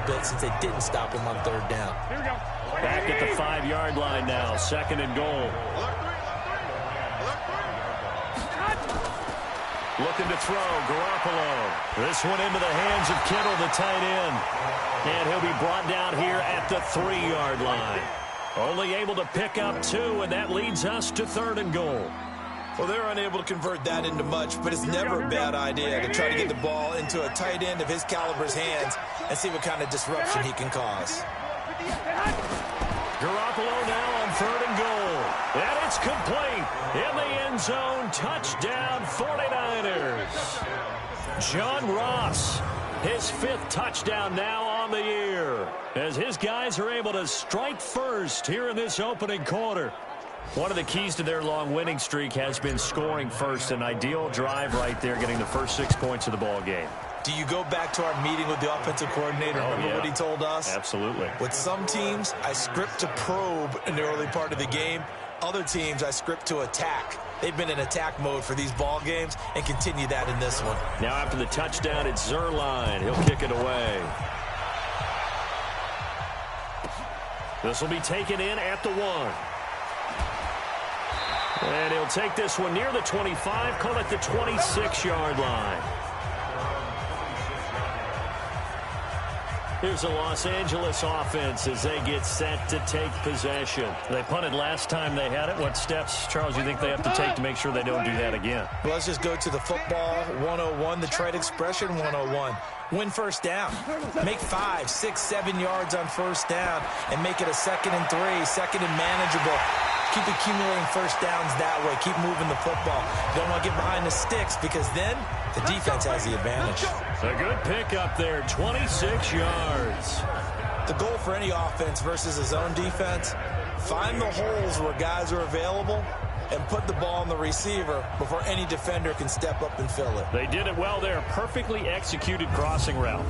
bit since they didn't stop him on third down. Here we go. Back at the 5-yard line now, 2nd and goal. Looking to throw, Garoppolo. This one into the hands of Kittle, the tight end. And he'll be brought down here at the 3-yard line. Only able to pick up 2, and that leads us to 3rd and goal. Well, they're unable to convert that into much, but it's never a bad idea to try to get the ball into a tight end of his caliber's hands and see what kind of disruption he can cause. Garoppolo now on 3rd and goal. And it's complete. In the end zone, touchdown 49ers. John Ross, his 5th touchdown now on the year, as his guys are able to strike first here in this opening quarter. One of the keys to their long winning streak has been scoring first. An ideal drive right there, getting the first 6 points of the ball game. Do you go back to our meeting with the offensive coordinator? Remember what he told us? Absolutely. With some teams, I script to probe in the early part of the game. Other teams, I script to attack. They've been in attack mode for these ball games and continue that in this one. Now after the touchdown, it's Zerline. He'll kick it away. This will be taken in at the 1. And he'll take this one near the 25, call it the 26-yard line. Here's the Los Angeles offense as they get set to take possession. They punted last time they had it. What steps, Charles, you think they have to take to make sure they don't do that again? Well, let's just go to the football 101, the trade expression 101. Win first down. Make 5, 6, 7 yards on first down and make it a 2nd and 3, 2nd and manageable. Keep accumulating first downs that way. Keep moving the football. Don't want to get behind the sticks because then the defense has the advantage. A good pick up there, 26 yards. The goal for any offense versus his own defense, find the holes where guys are available and put the ball on the receiver before any defender can step up and fill it. They did it well there. Perfectly executed crossing route.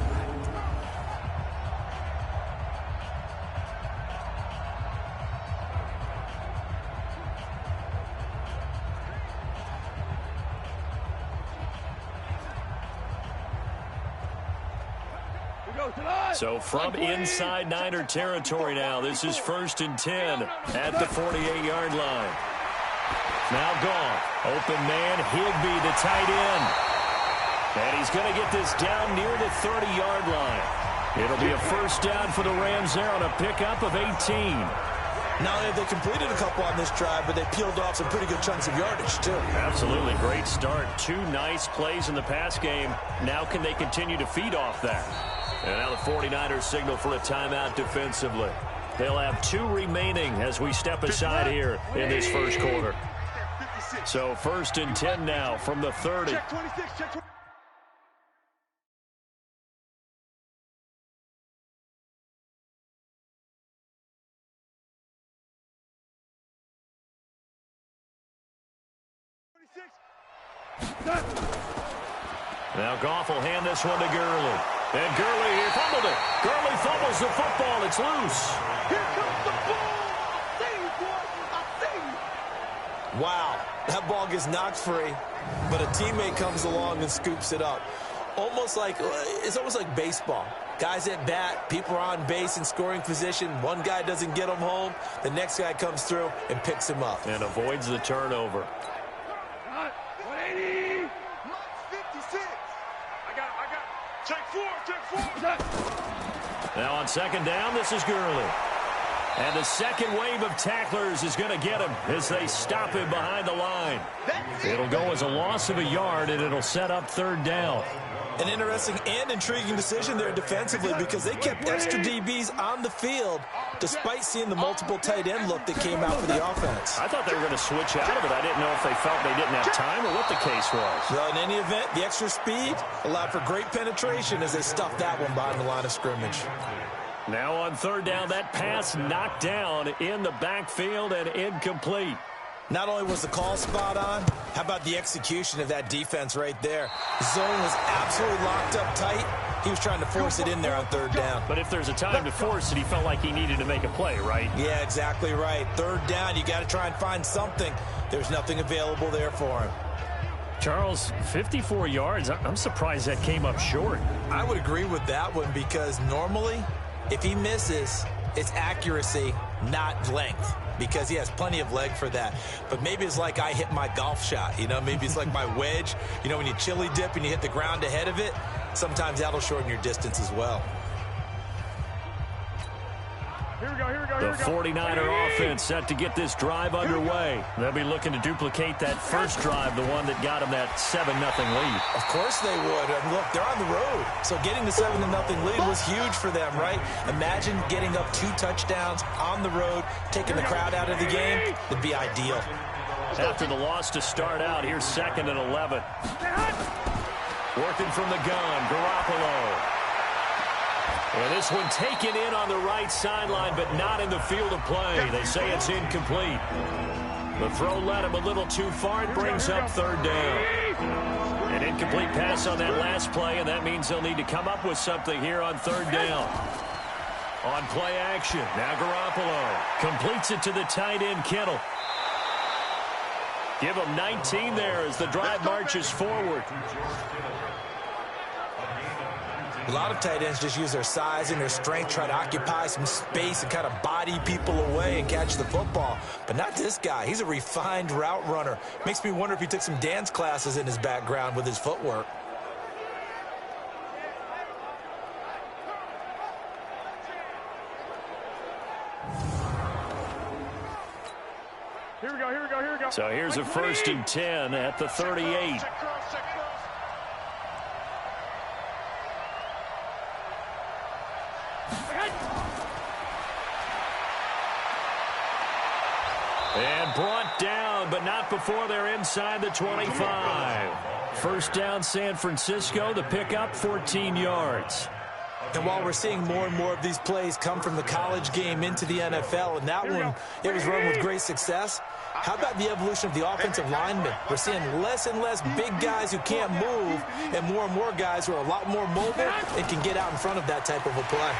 So from inside Niner territory now, this is 1st and 10 at the 48-yard line. Now Goff, open man, Higbee, the tight end. And he's going to get this down near the 30-yard line. It'll be a first down for the Rams there on a pickup of 18. Not only have they completed a couple on this drive, but they peeled off some pretty good chunks of yardage, too. Absolutely. Great start. 2 nice plays in the pass game. Now can they continue to feed off that? And now the 49ers signal for a timeout defensively. They'll have 2 remaining as we step aside here in this first quarter. So 1st and 10 now from the 30. Now Goff will hand this one to Gurley. And Gurley, he fumbled it. Gurley fumbles the football. It's loose. Here comes the ball. I see you, boy. I see you. Wow. That ball gets knocked free, but a teammate comes along and scoops it up. It's almost like baseball. Guys at bat, people are on base in scoring position. One guy doesn't get him home. The next guy comes through and picks him up. And avoids the turnover. 180. 56. I got it. Check 4. Now on 2nd down, this is Gurley. And the second wave of tacklers is going to get him as they stop him behind the line. It'll go as a loss of a yard, and it'll set up 3rd down. An interesting and intriguing decision there defensively because they kept extra DBs on the field despite seeing the multiple tight end look that came out for the offense. I thought they were going to switch out of it. I didn't know if they felt they didn't have time or what the case was. Well, in any event, the extra speed allowed for great penetration as they stuffed that one behind the line of scrimmage. Now on 3rd down, that pass knocked down in the backfield and incomplete. Not only was the call spot on, how about the execution of that defense right there? Zone was absolutely locked up tight. He was trying to force it in there on 3rd down. But if there's a time to force it, he felt like he needed to make a play, right? Yeah, exactly right. 3rd down, you got to try and find something. There's nothing available there for him. Charles, 54 yards. I'm surprised that came up short. I would agree with that one because normally if he misses, it's accuracy, not length, because he has plenty of leg for that. But maybe it's like I hit my golf shot, you know, maybe it's like my wedge. You know, when you chili dip and you hit the ground ahead of it, sometimes that'll shorten your distance as well. The 49er offense set to get this drive underway. They'll be looking to duplicate that first drive, the one that got them that 7-0 lead. Of course they would. And look, they're on the road. So getting the 7-0 lead was huge for them, right? Imagine getting up 2 touchdowns on the road, taking the crowd out of the game. It'd be ideal. After the loss to start out, here's 2nd and 11. Working from the gun, Garoppolo. And this one taken in on the right sideline, but not in the field of play. They say it's incomplete. The throw led him a little too far. It brings up 3rd down. An incomplete pass on that last play, and that means they'll need to come up with something here on 3rd down. On play action, now Garoppolo completes it to the tight end, Kittle. Give him 19 there as the drive marches forward. A lot of tight ends just use their size and their strength, try to occupy some space and kind of body people away and catch the football. But not this guy. He's a refined route runner. Makes me wonder if he took some dance classes in his background with his footwork. Here we go. So here's a 1st and 10 at the 38. And brought down, but not before they're inside the 25. 1st down, San Francisco. The pickup, 14 yards. And while we're seeing more and more of these plays come from the college game into the NFL, and that one, it was run with great success, how about the evolution of the offensive linemen? We're seeing less and less big guys who can't move and more guys who are a lot more mobile and can get out in front of that type of a play.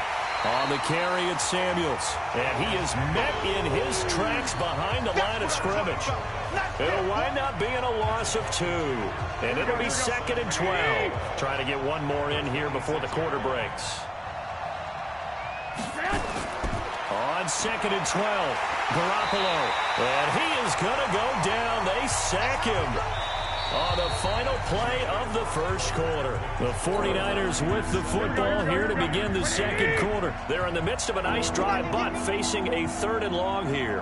On the carry, it's Samuels. And he is met in his tracks behind the line of scrimmage. It'll wind up being a loss of 2. And it'll be 2nd and 12. Trying to get one more in here before the quarter breaks. On 2nd and 12, Garoppolo. And he is going to go down. They sack him on the final play of the first quarter. The 49ers with the football here to begin the 2nd quarter. They're in the midst of a nice drive, but facing a 3rd and long here.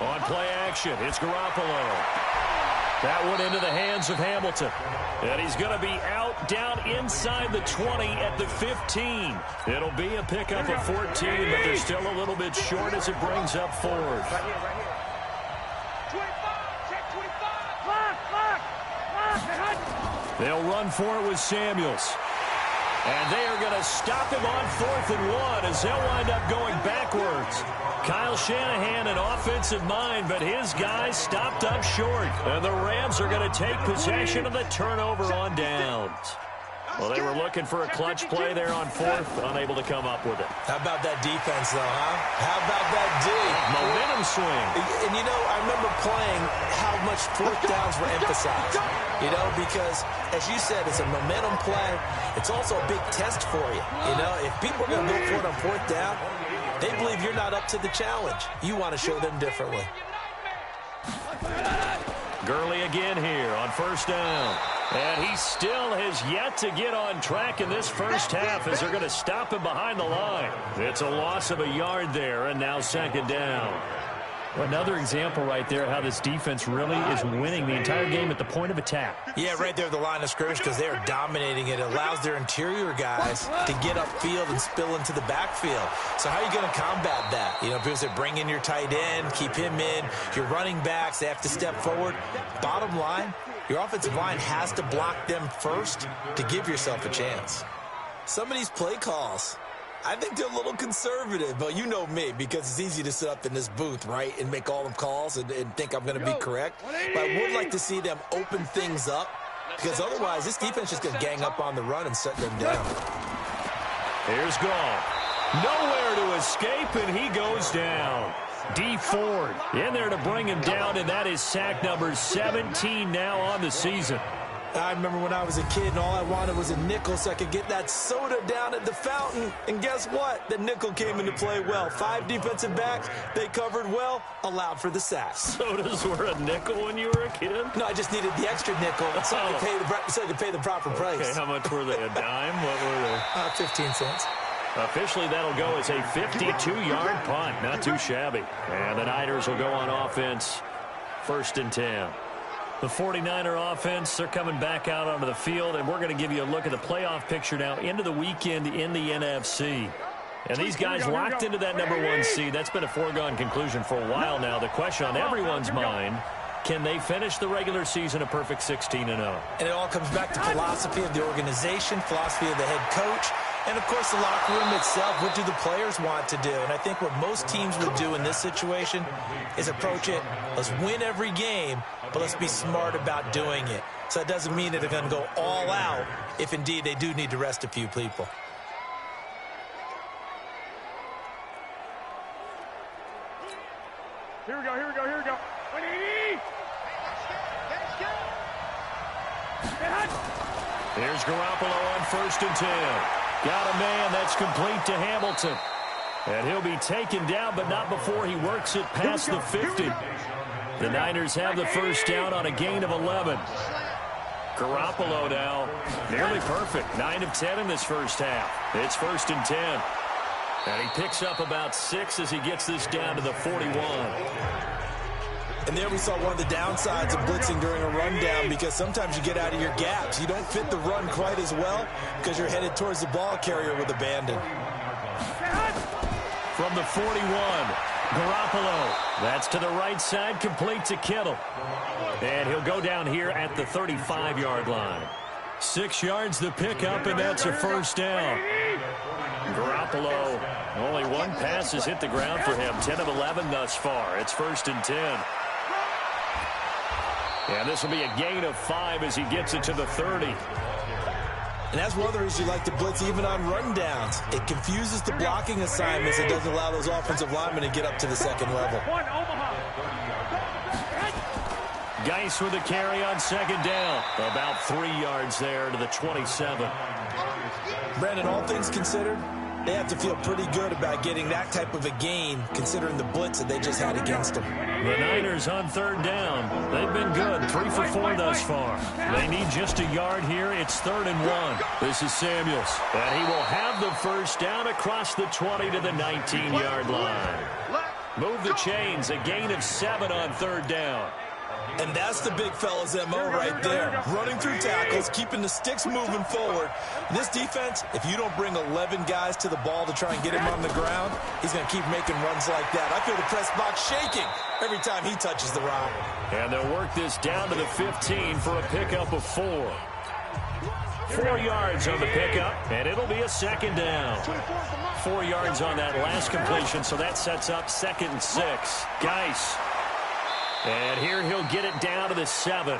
On play action, it's Garoppolo. That one into the hands of Hamilton. And he's going to be out down inside the 20 at the 15. It'll be a pickup of 14, but they're still a little bit short as it brings up 4th. They'll run for it with Samuels. And they are going to stop him on 4th and 1 as they'll wind up going backwards. Kyle Shanahan, an offensive mind, but his guys stopped up short. And the Rams are going to take possession of the turnover on downs. Well, they were looking for a clutch play there on 4th, unable to come up with it. How about that defense, though, huh? How about that D? Momentum swing. And, you know, I remember playing how much 4th downs were emphasized. You know, because, as you said, it's a momentum play. It's also a big test for you. You know, if people are going to go for it on 4th down, they believe you're not up to the challenge. You want to show them differently. Gurley again here on 1st down. And he still has yet to get on track in this first half as they're going to stop him behind the line. It's a loss of a yard there, and now 2nd down. Well, another example right there how this defense really is winning the entire game at the point of attack. Yeah, right there at the line of scrimmage because they are dominating it. It allows their interior guys to get upfield and spill into the backfield. So how are you going to combat that? You know, because they bring in your tight end, keep him in. Your running backs, they have to step forward. Bottom line, your offensive line has to block them first to give yourself a chance. Some of these play calls, I think they're a little conservative, but you know me, because it's easy to sit up in this booth, right, and make all them calls and think I'm going to be correct. But I would like to see them open things up, because otherwise this defense is going to gang up on the run and set them down. Here's Gall. Nowhere to escape, and he goes down. D Ford in there to bring him down, and that is sack number 17 now on the season. I remember when I was a kid and all I wanted was a nickel so I could get that soda down at the fountain. And guess what? The nickel came into play well. 5 defensive backs, they covered well, allowed for the sack. Sodas were a nickel when you were a kid? No, I just needed the extra nickel so I could pay the proper price. Okay, how much were they? A dime? What were they? 15 cents. Officially, that'll go as a 52-yard punt. Not too shabby. And the Niners will go on offense, 1st and 10. The 49er offense, they're coming back out onto the field, and we're going to give you a look at the playoff picture now into the weekend in the NFC. And these guys locked into that #1 seed. That's been a foregone conclusion for a while now. The question on everyone's mind, can they finish the regular season a perfect 16-0? And it all comes back to philosophy of the organization, philosophy of the head coach, and, of course, the locker room itself. What do the players want to do? And I think what most teams would do in this situation is approach it, let's win every game, but let's be smart about doing it. So that doesn't mean that they're going to go all out if, indeed, they do need to rest a few people. Here we go, here we go, here we go. 180! Here's Garoppolo on 1st and 10. Got a man that's complete to Hamilton. And he'll be taken down, but not before he works it past the 50. The Niners have the first down on a gain of 11. Garoppolo now, nearly perfect. 9 of 10 in this first half. It's 1st and 10. And he picks up about 6 as he gets this down to the 41. And there we saw one of the downsides of blitzing during a rundown, because sometimes you get out of your gaps. You don't fit the run quite as well because you're headed towards the ball carrier with abandon. From the 41, Garoppolo. That's to the right side, complete to Kittle. And he'll go down here at the 35-yard line. 6 yards the pickup, and that's a first down. Garoppolo, only one pass has hit the ground for him. 10 of 11 thus far. It's 1st and 10. And this will be a gain of 5 as he gets it to the 30. And that's one of the reasons you like to blitz even on rundowns. It confuses the blocking assignments. It doesn't allow those offensive linemen to get up to the second level. Geis with a carry on 2nd down. About 3 yards there to the 27. Brandon, all things considered, they have to feel pretty good about getting that type of a gain, considering the blitz that they just had against them. The Niners on 3rd down. They've been good, 3 for 4 thus far. They need just a yard here. It's 3rd and 1. This is Samuels. And he will have the first down across the 20 to the 19-yard line. Move the chains, a gain of 7 on 3rd down. And that's the big fella's MO right there. Running through tackles, keeping the sticks moving forward. And this defense, if you don't bring 11 guys to the ball to try and get him on the ground, he's going to keep making runs like that. I feel the press box shaking every time he touches the rock. And they'll work this down to the 15 for a pickup of 4. 4 yards on the pickup, and it'll be a 2nd down. 4 yards on that last completion, so that sets up 2nd and 6. Geis. And here he'll get it down to the 7.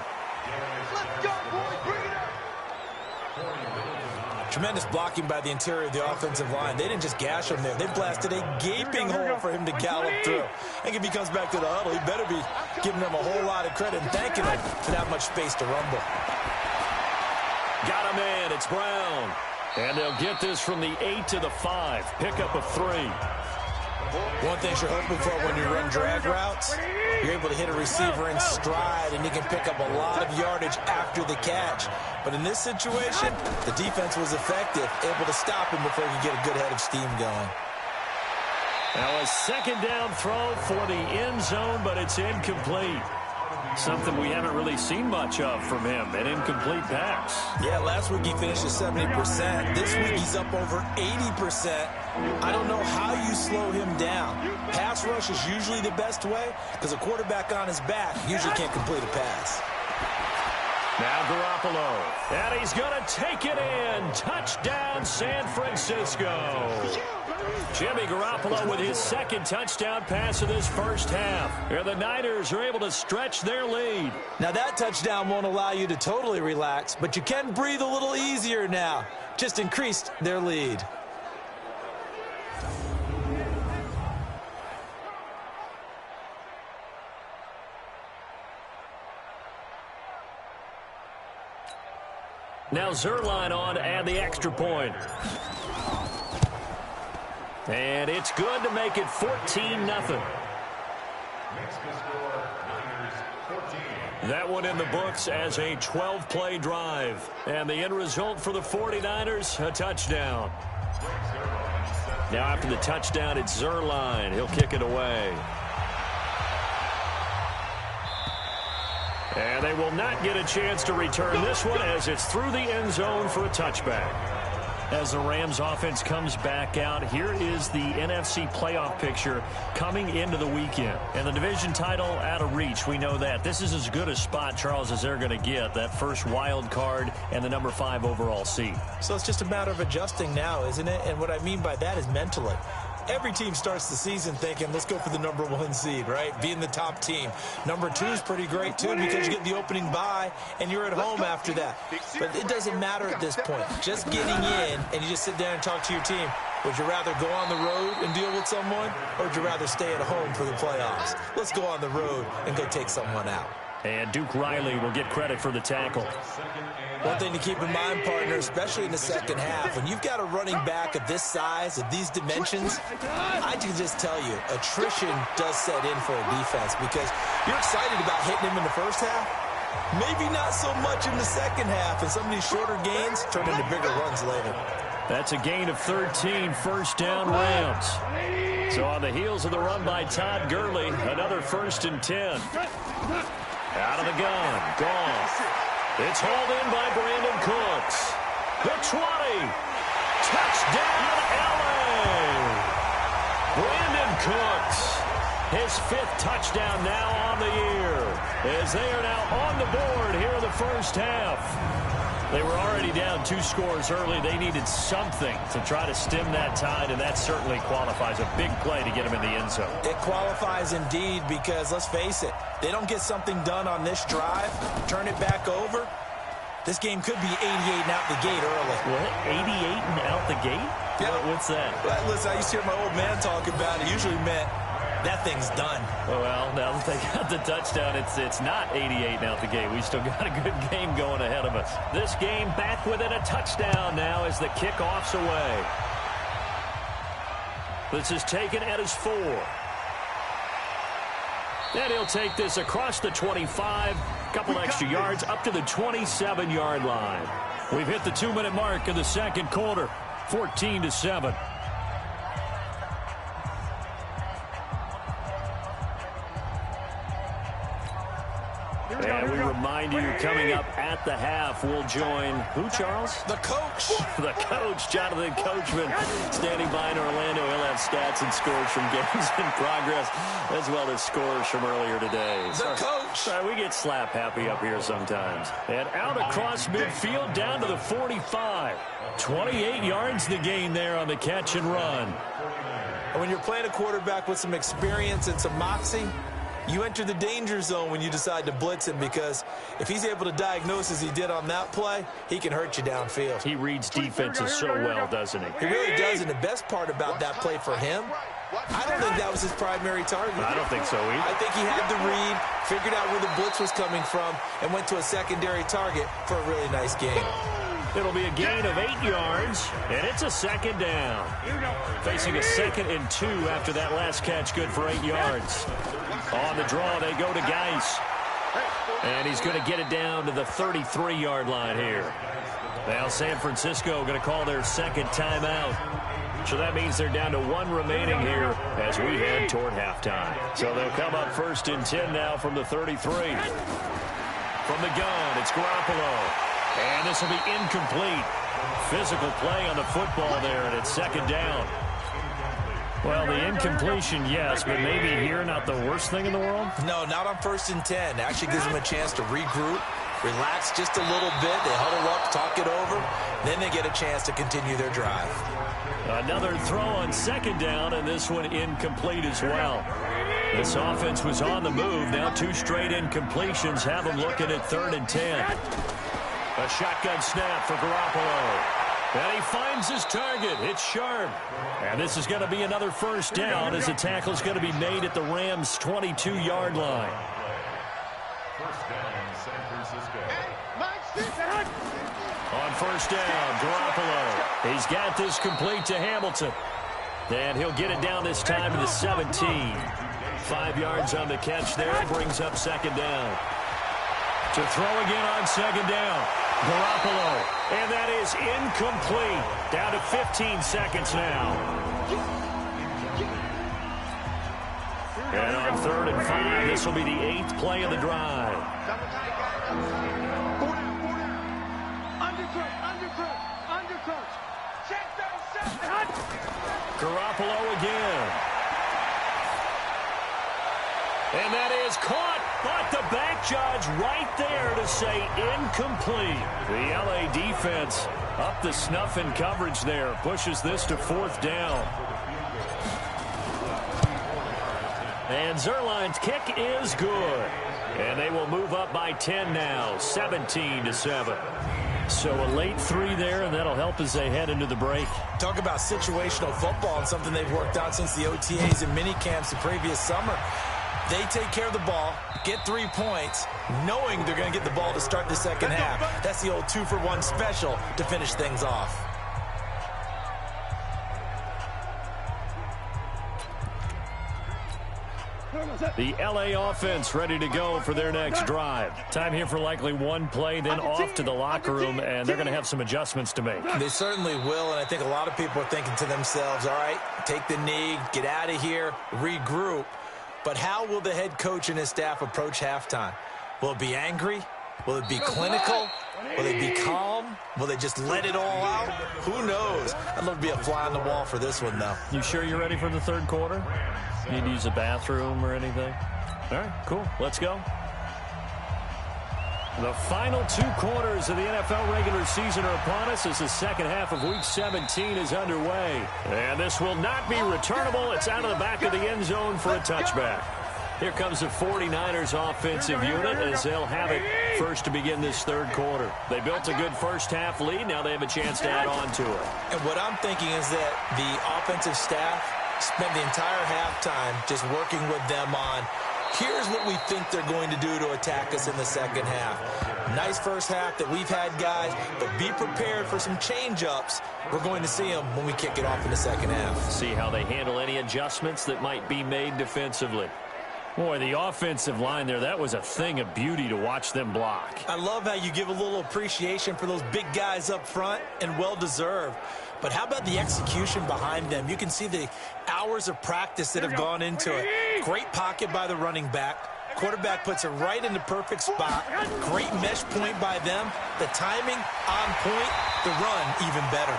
Tremendous blocking by the interior of the offensive line. They didn't just gash him there. They blasted a gaping hole for him to gallop through. I think if he comes back to the huddle, he better be giving them a whole lot of credit and thanking them for that much space to rumble. Got a man. It's Brown. And they'll get this from the 8 to the 5. Pickup of 3. One thing you're hoping for when you run drag routes, you're able to hit a receiver in stride, and you can pick up a lot of yardage after the catch. But in this situation, the defense was effective, able to stop him before he could get a good head of steam going. Now a 2nd down throw for the end zone, but it's incomplete. Something we haven't really seen much of from him, an incomplete pass. Yeah, last week he finished at 70%. This week he's up over 80%. I don't know how you slow him down. Pass rush is usually the best way because a quarterback on his back usually can't complete a pass. Now Garoppolo, and he's going to take it in. Touchdown, San Francisco. Jimmy Garoppolo with his 2nd touchdown pass of this first half. Here the Niners are able to stretch their lead. Now that touchdown won't allow you to totally relax, but you can breathe a little easier now. Just increased their lead. Now Zerline on to add the extra point. And it's good to make it 14-0. That one in the books as a 12-play drive. And the end result for the 49ers, a touchdown. Now after the touchdown, it's Zerline. He'll kick it away. And they will not get a chance to return this one as it's through the end zone for a touchback. As the Rams offense comes back out, here is the NFC playoff picture coming into the weekend. And the division title out of reach, we know that. This is as good a spot, Charles, as they're going to get, that first wild card and the number 5 overall seed. So it's just a matter of adjusting now, isn't it? And what I mean by that is mentally. Every team starts the season thinking, let's go for the number 1 seed, right? Being the top team. Number 2 is pretty great, too, because you get the opening bye, and you're at home after that. But it doesn't matter at this point. Just getting in, and you just sit down and talk to your team. Would you rather go on the road and deal with someone, or would you rather stay at home for the playoffs? Let's go on the road and go take someone out. And Duke Riley will get credit for the tackle. One thing to keep in mind, partner, especially in the second half, when you've got a running back of this size, of these dimensions, I can just tell you, attrition does set in for a defense because you're excited about hitting him in the first half. Maybe not so much in the second half, and some of these shorter gains turn into bigger runs later. That's a gain of 13, first down Rams. So on the heels of the run by Todd Gurley, another 1st and 10. Out of the gun, gone. It's hauled in by Brandon Cooks. The 20. Touchdown, LA. Brandon Cooks. His 5th touchdown now on the year. As they are now on the board here in the first half. They were already down 2 scores early. They needed something to try to stem that tide, and that certainly qualifies. A big play to get them in the end zone. It qualifies indeed because, let's face it, they don't get something done on this drive, turn it back over, this game could be 88 and out the gate early. What? 88 and out the gate? Yeah. What's that? Well, listen, I used to hear my old man talk about it. Usually meant that thing's done. Well, now that they got the touchdown, it's not 88 and out the gate. We still got a good game going ahead of us. This game back within a touchdown now as the kickoff's away. This is taken at his 4. And he'll take this across the 25, couple extra yards up to the 27-yard line. We've hit the 2-minute mark in the second quarter, 14-7. And we remind you, coming up at the half, we'll join who, Charles? The coach. The coach, Jonathan Coachman, standing by in Orlando. He'll have stats and scores from games in progress, as well as scores from earlier today. The coach. Sorry, we get slap happy up here sometimes. And out across midfield, down to the 45. 28 yards the gain there on the catch and run. And when you're playing a quarterback with some experience and some moxie, you enter the danger zone when you decide to blitz him, because if he's able to diagnose as he did on that play, he can hurt you downfield. He reads defenses so well, doesn't he? He really does, and the best part about that play for him, I don't think that was his primary target. I don't think so either. I think he had the read, figured out where the blitz was coming from, and went to a secondary target for a really nice game. It'll be a gain of 8 yards, and it's a second down. Facing a 2nd and 2 after that last catch, good for 8 yards. On the draw, they go to Geis. And he's going to get it down to the 33-yard line here. Now San Francisco going to call their 2nd timeout. So that means they're down to 1 remaining here as we head toward halftime. So they'll come up 1st and 10 now from the 33. From the gun, it's Garoppolo. And this will be incomplete. Physical play on the football there, and it's 2nd down. Well, the incompletion, yes, but maybe here not the worst thing in the world? No, not on 1st and 10. Actually gives them a chance to regroup, relax just a little bit. They huddle up, talk it over. Then they get a chance to continue their drive. Another throw on 2nd down, and this one incomplete as well. This offense was on the move. Now 2 straight incompletions have them looking at 3rd and 10. A shotgun snap for Garoppolo. And he finds his target. It's sharp. And this is going to be another 1st down as the tackle's going to be made at the Rams' 22-yard line. 1st down, San Francisco. On first down, Garoppolo. He's got this complete to Hamilton. And he'll get it down this time to the 17. 5 yards on the catch there. Brings up second down. To throw again on second down. Garoppolo. And that is incomplete. Down to 15 seconds now. And on 3rd and 5, this will be the 8th play of the drive. Garoppolo again. And that is caught, but the back judge right there to say incomplete. The LA defense up the snuff in coverage there. Pushes this to 4th down. And Zerline's kick is good. And they will move up by 10 now, 17-7. So a late 3 there, and that'll help as they head into the break. Talk about situational football and something they've worked on since the OTAs and mini camps the previous summer. They take care of the ball, get 3 points, knowing they're going to get the ball to start the second half. That's the old 2-for-1 special to finish things off. The LA offense ready to go for their next drive. Time here for likely one play, then off to the locker room, and they're going to have some adjustments to make. They certainly will, and I think a lot of people are thinking to themselves, all right, take the knee, get out of here, regroup. But how will the head coach and his staff approach halftime? Will it be angry? Will it be clinical? Will they be calm? Will they just let it all out? Who knows? I'd love to be a fly on the wall for this one, though. You sure you're ready for the 3rd quarter? Need to use a bathroom or anything? All right, cool. Let's go. The final 2 quarters of the NFL regular season are upon us as the second half of Week 17 is underway. And this will not be returnable. It's out of the back of the end zone for a touchback. Here comes the 49ers offensive unit as they'll have it first to begin this 3rd quarter. They built a good first half lead. Now they have a chance to add on to it. And what I'm thinking is that the offensive staff spent the entire halftime just working with them on, here's what we think they're going to do to attack us in the second half. Nice first half that we've had, guys, but be prepared for some change-ups. We're going to see them when we kick it off in the second half. See how they handle any adjustments that might be made defensively. Boy, the offensive line there, that was a thing of beauty to watch them block. I love how you give a little appreciation for those big guys up front, and well-deserved. But how about the execution behind them? You can see the hours of practice that have gone into it. Great pocket by the running back. Quarterback puts it right in the perfect spot. Great mesh point by them. The timing on point. The run even better.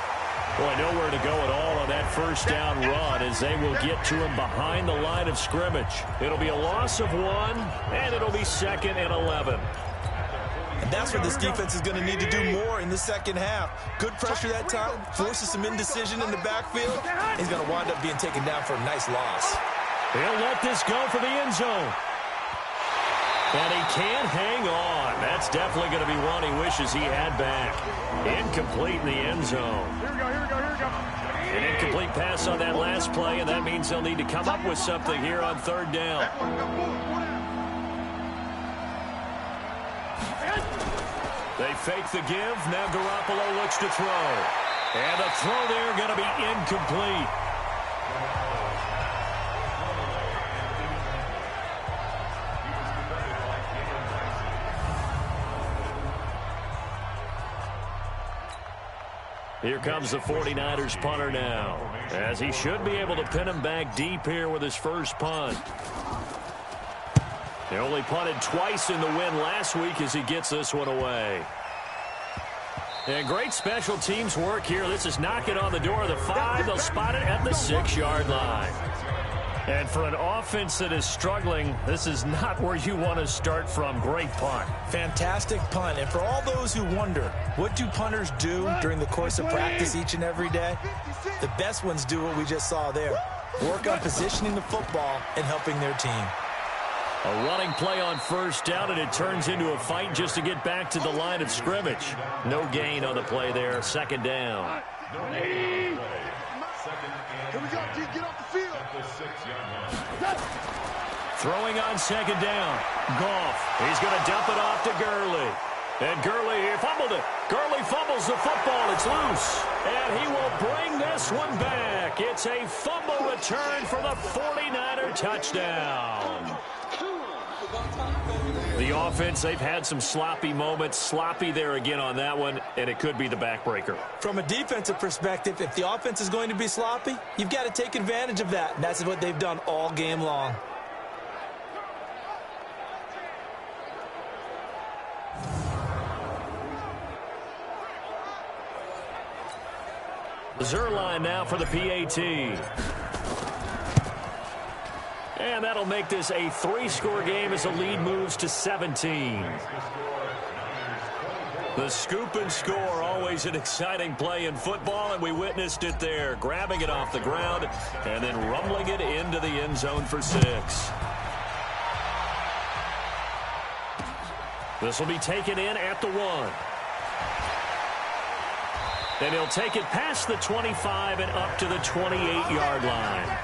Boy, nowhere to go at all on that first down run as they will get to him behind the line of scrimmage. It'll be a loss of 1, and it'll be 2nd and 11. And that's where this defense is going to need to do more in the second half. Good pressure that time, forces some indecision in the backfield. He's going to wind up being taken down for a nice loss. He'll let this go for the end zone. And he can't hang on. That's definitely going to be one he wishes he had back. Incomplete in the end zone. Here we go. An incomplete pass on that last play, and that means they'll need to come up with something here on 3rd down. They fake the give. Now Garoppolo looks to throw. And the throw there going to be incomplete. Here comes the 49ers punter now, as he should be able to pin him back deep here with his first punt. They only punted twice in the win last week as he gets this one away. And great special teams work here. This is knocking on the door of the 5. They'll spot it at the 6-yard line. And for an offense that is struggling, this is not where you want to start from. Great punt. Fantastic punt. And for all those who wonder, what do punters do during the course of practice each and every day? The best ones do what we just saw there. Work on positioning the football and helping their team. A running play on first down, and it turns into a fight just to get back to the line of scrimmage. No gain on the play there. 2nd down. Here we go, G. Get off the field. Throwing on 2nd down. Goff. He's going to dump it off to Gurley. And Gurley fumbled it. Gurley fumbles the football. It's loose. And he will bring this one back. It's a fumble return for the 49er touchdown. The offense, they've had some sloppy moments. Sloppy there again on that one, and it could be the backbreaker. From a defensive perspective, if the offense is going to be sloppy, you've got to take advantage of that. And that's what they've done all game long. Zerline now for the PAT. And that'll make this a 3-score game as the lead moves to 17. The scoop and score, always an exciting play in football, and we witnessed it there. Grabbing it off the ground and then rumbling it into the end zone for 6. This will be taken in at the 1. And he'll take it past the 25 and up to the 28-yard line.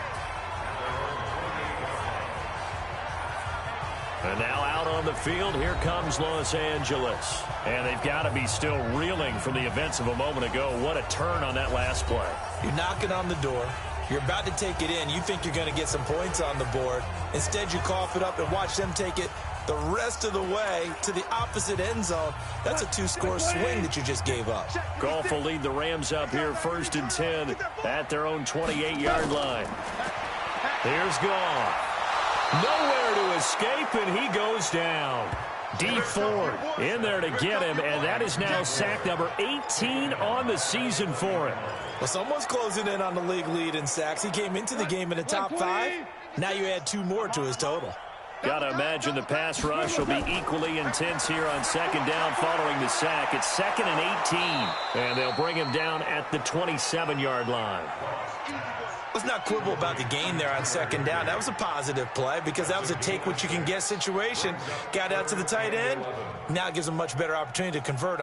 And now out on the field, here comes Los Angeles. And they've got to be still reeling from the events of a moment ago. What a turn on that last play. You're knocking on the door. You're about to take it in. You think you're going to get some points on the board. Instead, you cough it up and watch them take it the rest of the way to the opposite end zone. That's a 2-score swing that you just gave up. Goff will lead the Rams up here 1st and 10 at their own 28-yard line. Here's Goff. Nowhere to escape, and he goes down. D Ford in there to get him, and that is now sack number 18 on the season for him. Well, someone's closing in on the league lead in sacks. He came into the game in the top 5. Now you add 2 more to his total. Got to imagine the pass rush will be equally intense here on 2nd down following the sack. It's 2nd and 18, and they'll bring him down at the 27-yard line. Let's not quibble about the gain there on 2nd down. That was a positive play because that was a take-what-you-can-get situation. Got out to the tight end. Now it gives him a much better opportunity to convert.